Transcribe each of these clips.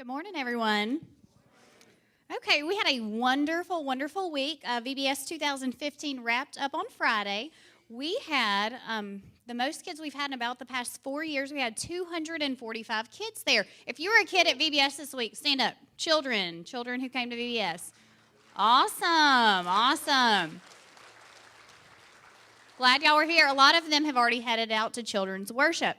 Good morning, everyone. Okay, we had a wonderful, wonderful week. VBS 2015 wrapped up on Friday. We had the most kids we've had in about the past 4 years. We had 245 kids there. If you were a kid at VBS this week, stand up. Children who came to VBS. Awesome. Glad y'all were here. A lot of them have already headed out to children's worship.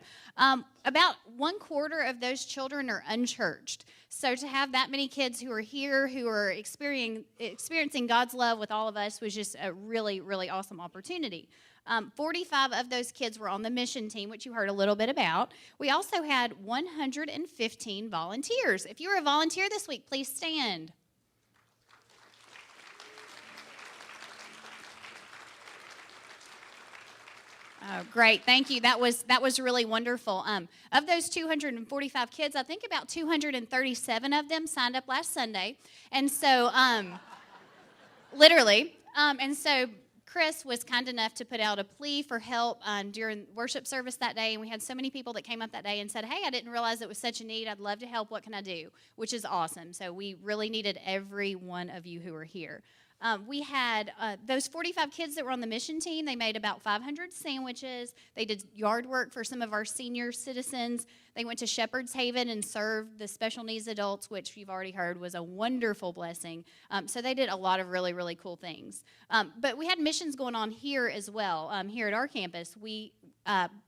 About 1/4 of those children are unchurched. So to have that many kids who are here, who are experiencing God's love with all of us was just a really, really awesome opportunity. 45 of those kids were on the mission team, which you heard a little bit about. We also had 115 volunteers. If you were a volunteer this week, please stand. Oh, great. Thank you. That was really wonderful. Of those 245 kids, I think about 237 of them signed up last Sunday. And so, literally. And so Chris was kind enough to put out a plea for help during worship service that day. And we had so many people that came up that day and said, hey, I didn't realize it was such a need. I'd love to help. What can I do? Which is awesome. So we really needed every one of you who are here. We had those 45 kids that were on the mission team. They made about 500 sandwiches. They did yard work for some of our senior citizens. They went to Shepherd's Haven and served the special needs adults, which you've already heard was a wonderful blessing. So they did a lot of really, really cool things. But we had missions going on here as well. Here at our campus, we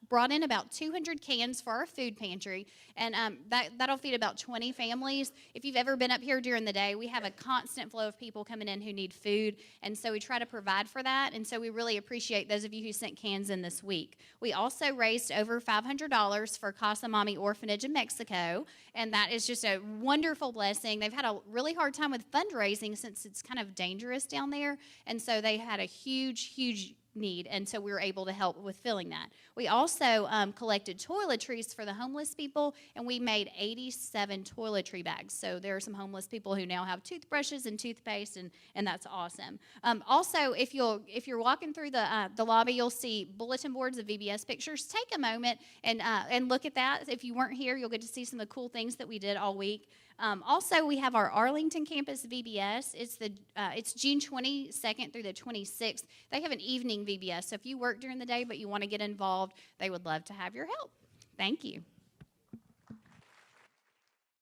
brought in about 200 cans for our food pantry, and that'll feed about 20 families. If you've ever been up here during the day, we have a constant flow of people coming in who need food, and so we try to provide for that, and so we really appreciate those of you who sent cans in this week. We also raised over $500 for Casa Mami Orphanage in Mexico, and that is just a wonderful blessing. They've had a really hard time with fundraising since it's kind of dangerous down there, and so they had a huge need, and so we were able to help with filling that. We also collected toiletries for the homeless people, and we made 87 toiletry bags. So there are some homeless people who now have toothbrushes and toothpaste, and that's awesome. Also, if you're walking through the lobby, you'll see bulletin boards of VBS pictures. Take a moment and look at that. If you weren't here, you'll get to see some of the cool things that we did all week. Also, we have our Arlington campus VBS. It's June 22nd through the 26th. They have an evening VBS, so if you work during the day but you want to get involved, they would love to have your help. Thank you.